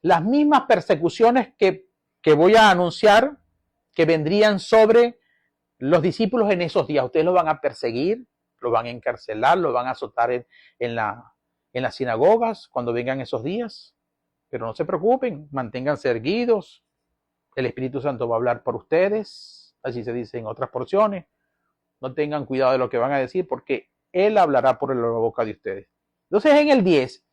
las mismas persecuciones que voy a anunciar que vendrían sobre los discípulos en esos días. Ustedes los van a perseguir, los van a encarcelar, los van a azotar en las sinagogas cuando vengan esos días. Pero no se preocupen, manténganse erguidos. El Espíritu Santo va a hablar por ustedes, así se dice en otras porciones. No tengan cuidado de lo que van a decir porque Él hablará por la boca de ustedes. Entonces en el 10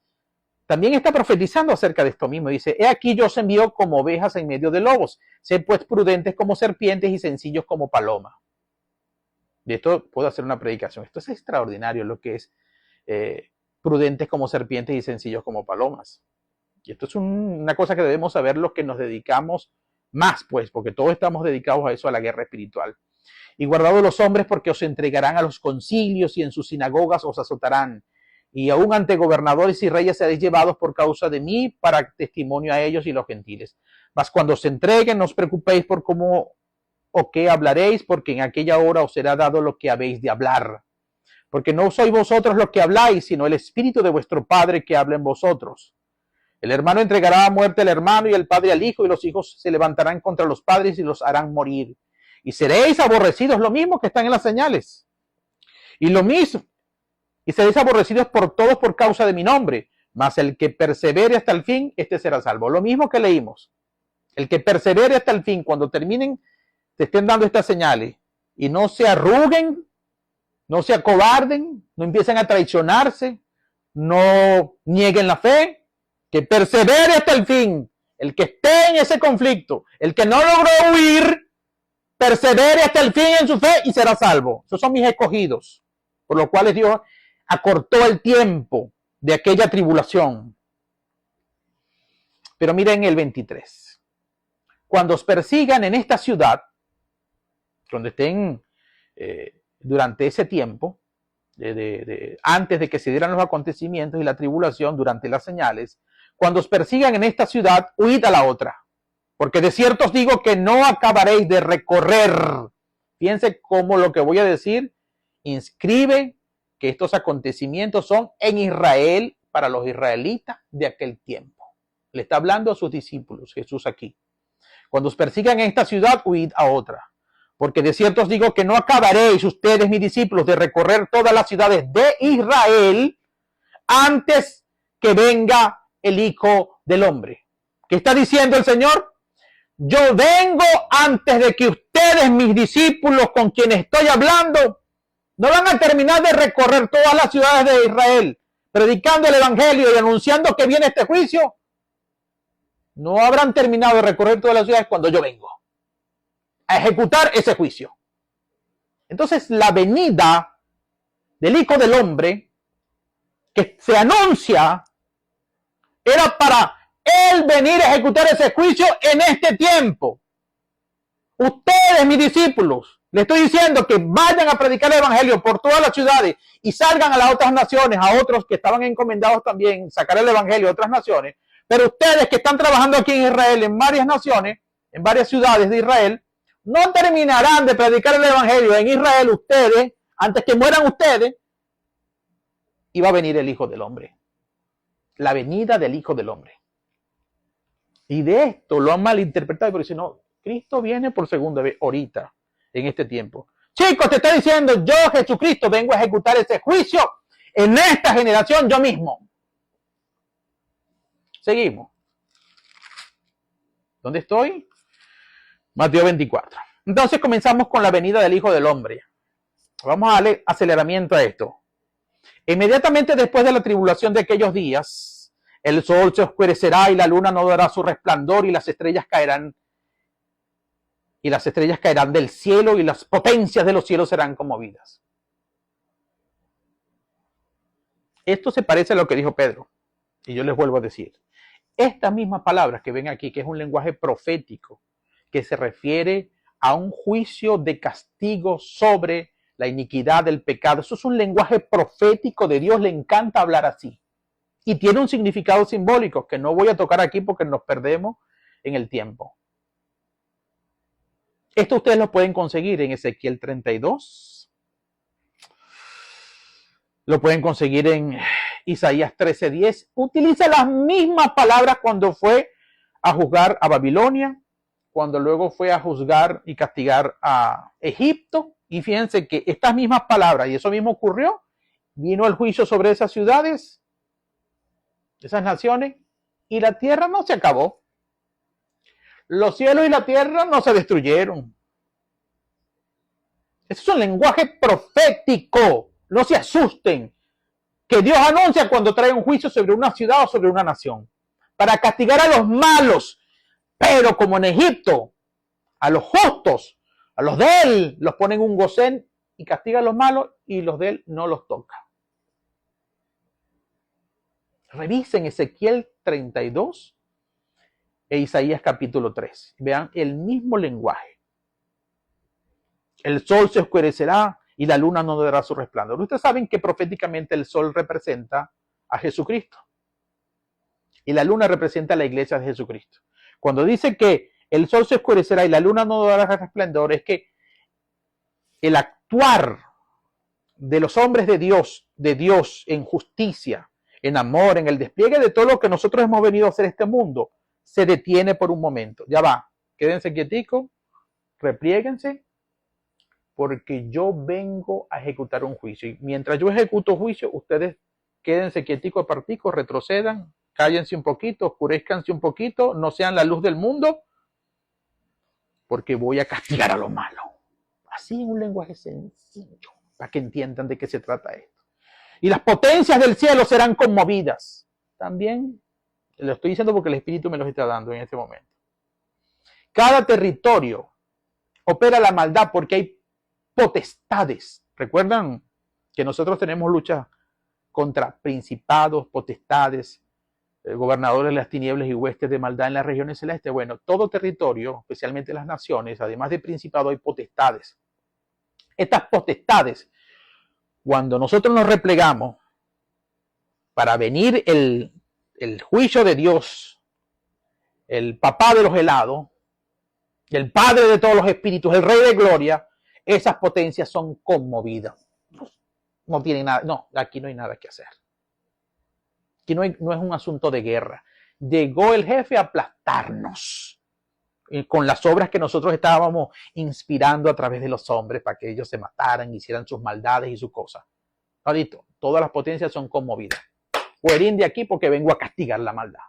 también está profetizando acerca de esto mismo. Dice, he aquí yo os envío como ovejas en medio de lobos. Sed pues prudentes como serpientes y sencillos como palomas. De esto puedo hacer una predicación. Esto es extraordinario, lo que es prudentes como serpientes y sencillos como palomas. Y esto es una cosa que debemos saber los que nos dedicamos más, pues, porque todos estamos dedicados a eso, a la guerra espiritual. Y guardados los hombres, porque os entregarán a los concilios y en sus sinagogas os azotarán. Y aún ante gobernadores y reyes seréis llevados por causa de mí para testimonio a ellos y los gentiles. Mas cuando os entreguen, no os preocupéis por cómo o qué hablaréis, porque en aquella hora os será dado lo que habéis de hablar. Porque no sois vosotros los que habláis, sino el Espíritu de vuestro Padre que habla en vosotros. El hermano entregará a muerte al hermano y el padre al hijo, y los hijos se levantarán contra los padres y los harán morir. Y seréis aborrecidos, lo mismo que están en las señales. Y lo mismo, y seréis aborrecidos por todos por causa de mi nombre, mas el que persevere hasta el fin, este será salvo. Lo mismo que leímos. El que persevere hasta el fin, cuando terminen, te estén dando estas señales, y no se arruguen, no se acobarden, no empiecen a traicionarse, no nieguen la fe, que persevere hasta el fin. El que esté en ese conflicto, el que no logró huir, persevere hasta el fin en su fe y será salvo. Esos son mis escogidos, por los cuales Dios acortó el tiempo de aquella tribulación. Pero miren el 23. Cuando os persigan en esta ciudad, cuando estén durante ese tiempo, antes de que se dieran los acontecimientos y la tribulación, durante las señales, cuando os persigan en esta ciudad, huid a la otra. Porque de cierto os digo que no acabaréis de recorrer. Fíjense cómo lo que voy a decir inscribe que estos acontecimientos son en Israel, para los israelitas de aquel tiempo. Le está hablando a sus discípulos, Jesús aquí. Cuando os persigan en esta ciudad, huid a otra. Porque de cierto os digo que no acabaréis ustedes, mis discípulos, de recorrer todas las ciudades de Israel antes que venga el Hijo del Hombre. ¿Qué está diciendo el Señor? Yo vengo antes de que ustedes, mis discípulos con quienes estoy hablando, no van a terminar de recorrer todas las ciudades de Israel, predicando el Evangelio y anunciando que viene este juicio. No habrán terminado de recorrer todas las ciudades cuando yo vengo a ejecutar ese juicio. Entonces, la venida del Hijo del Hombre que se anuncia era para él venir a ejecutar ese juicio en este tiempo. Ustedes, mis discípulos, les estoy diciendo que vayan a predicar el Evangelio por todas las ciudades y salgan a las otras naciones, a otros que estaban encomendados también, sacar el Evangelio a otras naciones. Pero ustedes que están trabajando aquí en Israel, en varias naciones, en varias ciudades de Israel, no terminarán de predicar el Evangelio en Israel ustedes, antes que mueran ustedes, y va a venir el Hijo del Hombre. La venida del Hijo del Hombre. Y de esto lo han malinterpretado, porque si no, Cristo viene por segunda vez ahorita, en este tiempo. Chicos, te estoy diciendo, yo, Jesucristo, vengo a ejecutar ese juicio en esta generación yo mismo. Seguimos. ¿Dónde estoy? Mateo 24. Entonces comenzamos con la venida del Hijo del Hombre. Vamos a darle aceleramiento a esto. Inmediatamente después de la tribulación de aquellos días, el sol se oscurecerá y la luna no dará su resplandor y las estrellas caerán. Y las estrellas caerán del cielo y las potencias de los cielos serán conmovidas. Esto se parece a lo que dijo Pedro. Y yo les vuelvo a decir. Estas mismas palabras que ven aquí, que es un lenguaje profético, que se refiere a un juicio de castigo sobre la iniquidad del pecado. Eso es un lenguaje profético de Dios, le encanta hablar así. Y tiene un significado simbólico que no voy a tocar aquí porque nos perdemos en el tiempo. Esto ustedes lo pueden conseguir en Ezequiel 32. Lo pueden conseguir en Isaías 13:10. Utiliza las mismas palabras cuando fue a juzgar a Babilonia, cuando luego fue a juzgar y castigar a Egipto. Y fíjense que estas mismas palabras, y eso mismo ocurrió, vino el juicio sobre esas ciudades, esas naciones, y la tierra no se acabó. Los cielos y la tierra no se destruyeron. Eso es un lenguaje profético. No se asusten. Que Dios anuncia cuando trae un juicio sobre una ciudad o sobre una nación. Para castigar a los malos. Pero como en Egipto, a los justos, a los de él, los ponen un gosén y castiga a los malos y los de él no los toca. Revisen Ezequiel 32 e Isaías capítulo 3. Vean el mismo lenguaje. El sol se oscurecerá y la luna no dará su resplandor. Ustedes saben que proféticamente el sol representa a Jesucristo y la luna representa a la iglesia de Jesucristo. Cuando dice que el sol se oscurecerá y la luna no dará resplandor, es que el actuar de los hombres de Dios en justicia, en amor, en el despliegue de todo lo que nosotros hemos venido a hacer este mundo, se detiene por un momento. Ya va, quédense quieticos, repliéguense, porque yo vengo a ejecutar un juicio. Y mientras yo ejecuto juicio, ustedes quédense quieticos, aparticos, retrocedan, cállense un poquito, oscurezcanse un poquito, no sean la luz del mundo, porque voy a castigar a lo malo. Así en un lenguaje sencillo, para que entiendan de qué se trata esto. Y las potencias del cielo serán conmovidas. También lo estoy diciendo porque el Espíritu me los está dando en este momento. Cada territorio opera la maldad porque hay potestades. ¿Recuerdan que nosotros tenemos lucha contra principados, potestades, gobernadores de las tinieblas y huestes de maldad en las regiones celestes? Bueno, todo territorio, especialmente las naciones, además de principado, hay potestades. Estas potestades, cuando nosotros nos replegamos para venir el juicio de Dios, el papá de los helados, el padre de todos los espíritus, el rey de gloria, esas potencias son conmovidas. No tienen nada, no, aquí no hay nada que hacer. Aquí no es un asunto de guerra. Llegó el jefe a aplastarnos con las obras que nosotros estábamos inspirando a través de los hombres para que ellos se mataran, hicieran sus maldades y sus cosas. Ahorita, todas las potencias son conmovidas. Fuerín de aquí porque vengo a castigar la maldad.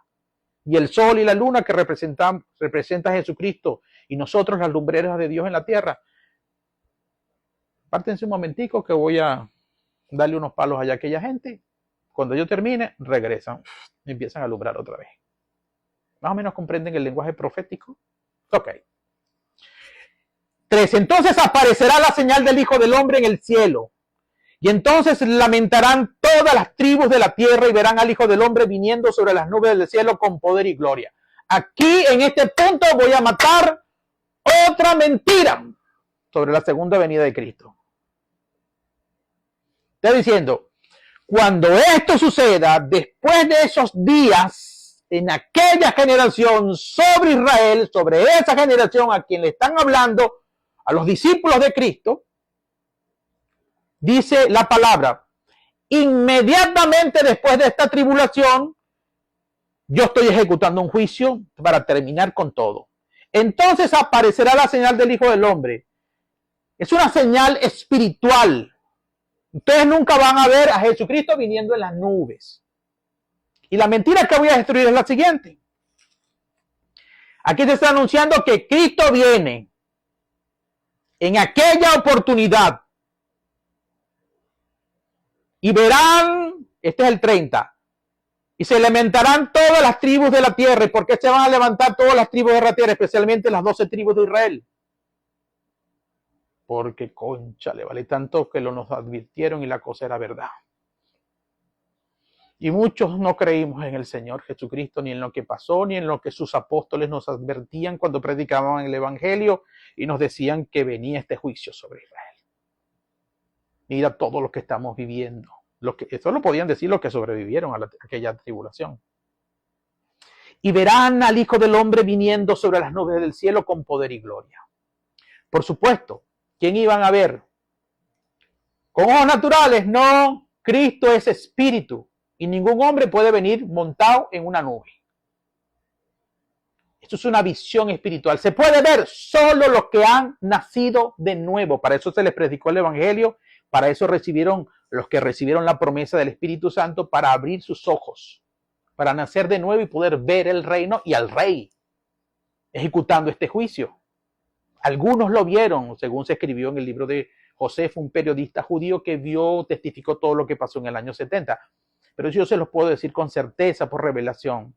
Y el sol y la luna que representa a Jesucristo y nosotros las lumbreras de Dios en la tierra. Pártense un momentico que voy a darle unos palos allá a aquella gente. Cuando yo termine, regresan y empiezan a alumbrar otra vez. Más o menos comprenden el lenguaje profético. Ok. 3. Entonces aparecerá la señal del Hijo del Hombre en el cielo. Y entonces lamentarán todas las tribus de la tierra y verán al Hijo del Hombre viniendo sobre las nubes del cielo con poder y gloria. Aquí, en este punto, voy a matar otra mentira sobre la segunda venida de Cristo. Está diciendo, cuando esto suceda, después de esos días, en aquella generación sobre Israel, sobre esa generación a quien le están hablando, a los discípulos de Cristo, dice la palabra, inmediatamente después de esta tribulación, yo estoy ejecutando un juicio para terminar con todo. Entonces aparecerá la señal del Hijo del Hombre. Es una señal espiritual. Ustedes nunca van a ver a Jesucristo viniendo en las nubes. Y la mentira que voy a destruir es la siguiente. Aquí se está anunciando que Cristo viene en aquella oportunidad. Y verán, este es el 30, y se levantarán todas las tribus de la tierra. ¿Y por qué se van a levantar todas las tribus de la tierra? Especialmente las 12 tribus de Israel. Porque, concha, le vale tanto que lo nos advirtieron y la cosa era verdad. Y muchos no creímos en el Señor Jesucristo, ni en lo que pasó, ni en lo que sus apóstoles nos advertían cuando predicaban el Evangelio y nos decían que venía este juicio sobre Israel. Mira todo lo que estamos viviendo. Eso lo podían decir los que sobrevivieron a aquella tribulación. Y verán al Hijo del Hombre viniendo sobre las nubes del cielo con poder y gloria. Por supuesto, ¿quién iban a ver? ¿Con ojos naturales? No, Cristo es espíritu y ningún hombre puede venir montado en una nube. Esto es una visión espiritual. Se puede ver solo los que han nacido de nuevo. Para eso se les predicó el Evangelio. Para eso recibieron los que recibieron la promesa del Espíritu Santo, para abrir sus ojos, para nacer de nuevo y poder ver el reino y al rey ejecutando este juicio. Algunos lo vieron, según se escribió en el libro de Josefo, un periodista judío que testificó todo lo que pasó en el año 70. Pero yo se los puedo decir con certeza por revelación.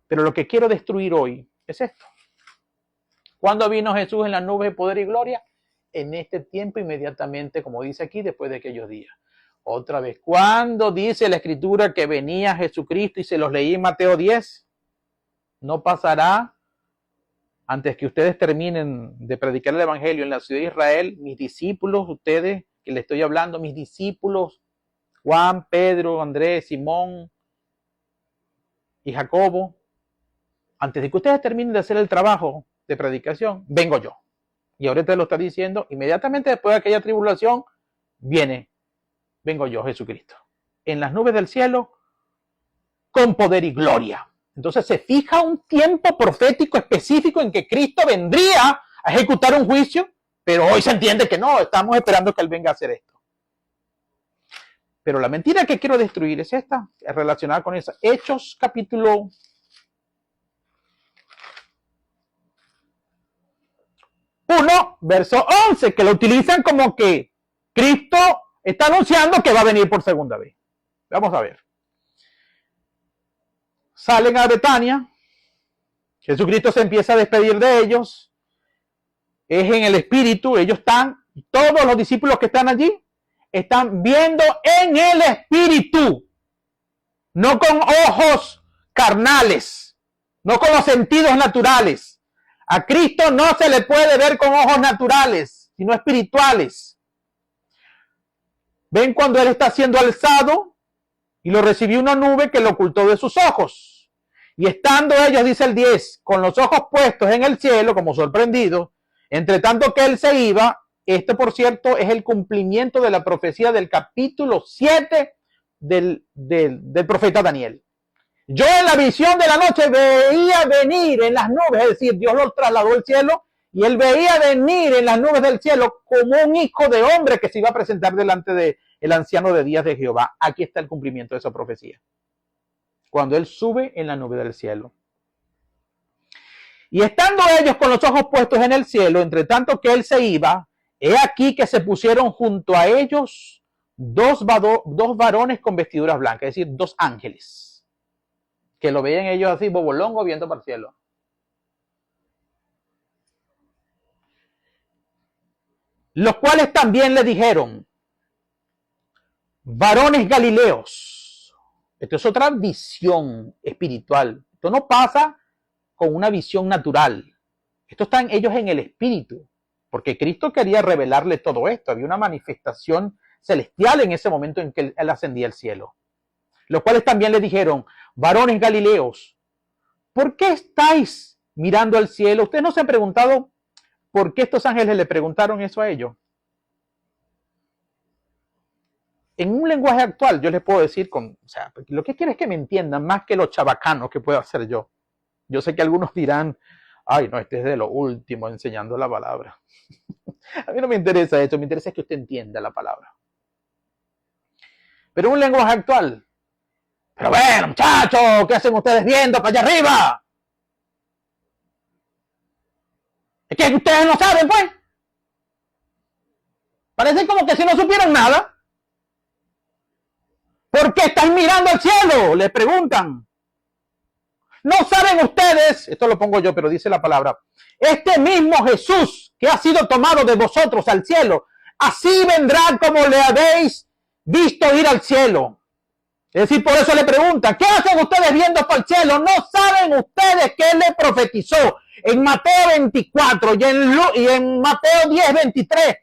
Pero lo que quiero destruir hoy es esto. ¿Cuándo vino Jesús en la nube de poder y gloria? en este tiempo inmediatamente, como dice aquí, después de aquellos días. Otra vez, ¿cuándo dice la Escritura que venía Jesucristo? Y se los leí en Mateo 10. No pasará antes que ustedes terminen de predicar el Evangelio en la ciudad de Israel, mis discípulos, ustedes que les estoy hablando, mis discípulos, Juan, Pedro, Andrés, Simón y Jacobo, antes de que ustedes terminen de hacer el trabajo de predicación, vengo yo. Y ahorita lo está diciendo, inmediatamente después de aquella tribulación, vengo yo, Jesucristo, en las nubes del cielo, con poder y gloria. Entonces se fija un tiempo profético específico en que Cristo vendría a ejecutar un juicio, pero hoy se entiende que no, estamos esperando que Él venga a hacer esto. Pero la mentira que quiero destruir es esta, es relacionada con esa. Hechos capítulo 1, verso 11, que lo utilizan como que Cristo está anunciando que va a venir por segunda vez. Vamos a ver. Salen a Betania, Jesucristo se empieza a despedir de ellos, es en el Espíritu, ellos están, todos los discípulos que están allí, están viendo en el Espíritu, no con ojos carnales, no con los sentidos naturales. A Cristo no se le puede ver con ojos naturales, sino espirituales. Ven cuando Él está siendo alzado y lo recibió una nube que lo ocultó de sus ojos. Y estando ellos, dice el 10, con los ojos puestos en el cielo, como sorprendidos, entre tanto que Él se iba, esto por cierto es el cumplimiento de la profecía del capítulo 7 del profeta Daniel. Yo en la visión de la noche veía venir en las nubes, es decir, Dios lo trasladó al cielo y Él veía venir en las nubes del cielo como un hijo de hombre que se iba a presentar delante del anciano de días de Jehová. Aquí está el cumplimiento de esa profecía. Cuando Él sube en la nube del cielo. Y estando ellos con los ojos puestos en el cielo, entre tanto que Él se iba, he aquí que se pusieron junto a ellos dos varones con vestiduras blancas, es decir, dos ángeles, que lo veían ellos así, bobolongo, viendo para el cielo. Los cuales también le dijeron, varones galileos. Esto es otra visión espiritual. Esto no pasa con una visión natural. Esto están ellos en el espíritu, porque Cristo quería revelarle todo esto. Había una manifestación celestial en ese momento en que Él ascendía al cielo. Los cuales también le dijeron, varones galileos, ¿por qué estáis mirando al cielo? Ustedes no se han preguntado por qué estos ángeles le preguntaron eso a ellos. En un lenguaje actual, yo les puedo decir, lo que quiero es que me entiendan más que los chabacanos que puedo hacer yo. Yo sé que algunos dirán, ay, no, este es de lo último enseñando la palabra. A mí no me interesa eso, me interesa que usted entienda la palabra. Pero en un lenguaje actual, pero bueno, muchachos, ¿qué hacen ustedes viendo para allá arriba? Es que ustedes no saben, pues. Parece como que si no supieran nada. ¿Por qué están mirando al cielo? Le preguntan. ¿No saben ustedes? Esto lo pongo yo, pero dice la palabra. Este mismo Jesús que ha sido tomado de vosotros al cielo, así vendrá como le habéis visto ir al cielo. Es decir, por eso le preguntan, ¿qué hacen ustedes viendo para el cielo? ¿No saben ustedes que Él le profetizó en Mateo 24 y en Mateo 10, 23?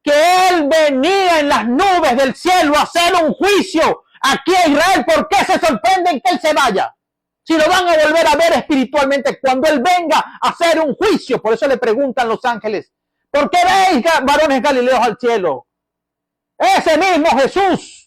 Que Él venía en las nubes del cielo a hacer un juicio aquí a Israel. ¿Por qué se sorprenden que Él se vaya? Si lo van a volver a ver espiritualmente cuando Él venga a hacer un juicio. Por eso le preguntan los ángeles, ¿por qué veis, varones galileos, al cielo? Ese mismo Jesús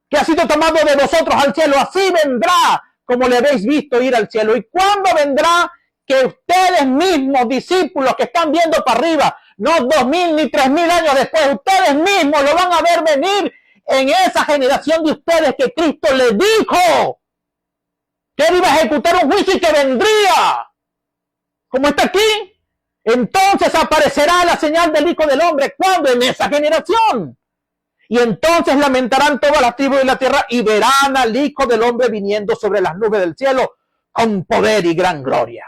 que ha sido tomado de vosotros al cielo, así vendrá como le habéis visto ir al cielo. ¿Y cuándo vendrá? Que ustedes mismos, discípulos que están viendo para arriba, no 2000 ni 3000 años después, ustedes mismos lo van a ver venir en esa generación de ustedes que Cristo les dijo que Él iba a ejecutar un juicio y que vendría. Como está aquí, entonces aparecerá la señal del Hijo del Hombre. ¿Cuándo? En esa generación. Y entonces lamentarán todas las tribus de la tierra y verán al Hijo del Hombre viniendo sobre las nubes del cielo con poder y gran gloria.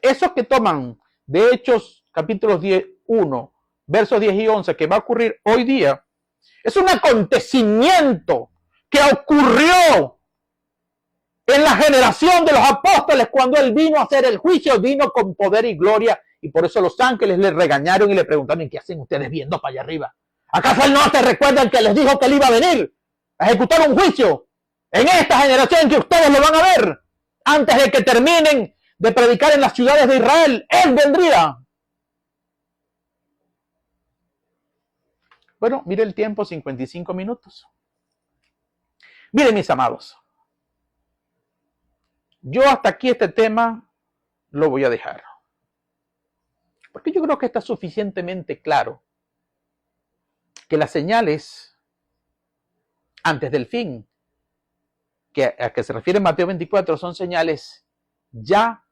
esos que toman de Hechos capítulos 1, versos 10 y 11, que va a ocurrir hoy día, es un acontecimiento que ocurrió en la generación de los apóstoles cuando él vino a hacer el juicio, vino con poder y gloria, y por eso los ángeles le regañaron y le preguntaron: ¿qué hacen ustedes viendo para allá arriba? ¿Acaso él no se recuerdan que les dijo que él iba a venir a ejecutar un juicio en esta generación que ustedes lo van a ver? Antes de que terminen de predicar en las ciudades de Israel, él vendría. Bueno, mire el tiempo, 55 minutos. Miren, mis amados, yo hasta aquí este tema lo voy a dejar, porque yo creo que está suficientemente claro que las señales antes del fin, a que se refiere Mateo 24, son señales ya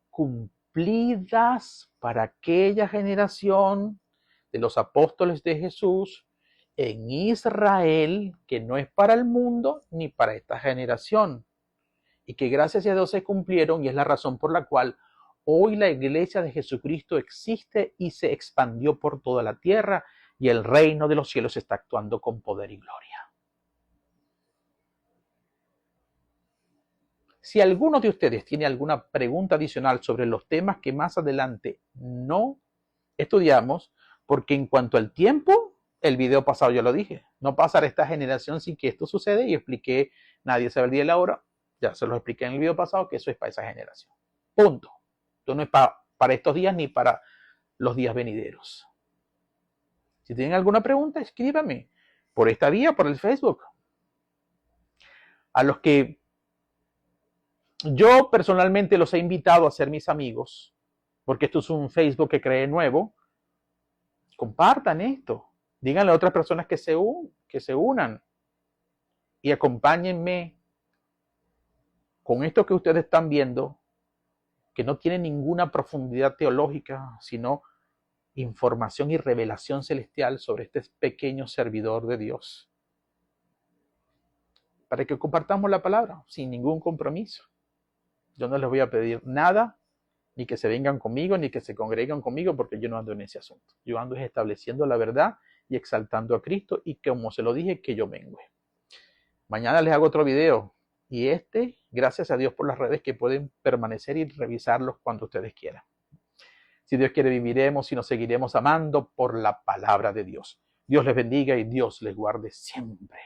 cumplidas para aquella generación de los apóstoles de Jesús en Israel, que no es para el mundo ni para esta generación, y que gracias a Dios se cumplieron, y es la razón por la cual hoy la iglesia de Jesucristo existe y se expandió por toda la tierra, y el reino de los cielos está actuando con poder y gloria. Si alguno de ustedes tiene alguna pregunta adicional sobre los temas que más adelante no estudiamos, porque en cuanto al tiempo, el video pasado ya lo dije, no pasará esta generación sin que esto suceda, y expliqué, nadie sabe el día y la hora, ya se lo expliqué en el video pasado, que eso es para esa generación. Punto. Esto no es para estos días ni para los días venideros. Si tienen alguna pregunta, escríbame por esta vía, por el Facebook. A los que yo personalmente los he invitado a ser mis amigos, porque esto es un Facebook que creé nuevo, compartan esto. Díganle a otras personas que se unan y acompáñenme con esto que ustedes están viendo, que no tiene ninguna profundidad teológica, sino información y revelación celestial sobre este pequeño servidor de Dios, para que compartamos la palabra sin ningún compromiso. Yo no les voy a pedir nada, ni que se vengan conmigo, ni que se congreguen conmigo, porque yo no ando en ese asunto. Yo ando estableciendo la verdad y exaltando a Cristo, y como se lo dije, que yo mengue. Mañana les hago otro video, y gracias a Dios por las redes, que pueden permanecer y revisarlos cuando ustedes quieran. Si Dios quiere, viviremos y nos seguiremos amando por la palabra de Dios. Dios les bendiga y Dios les guarde siempre.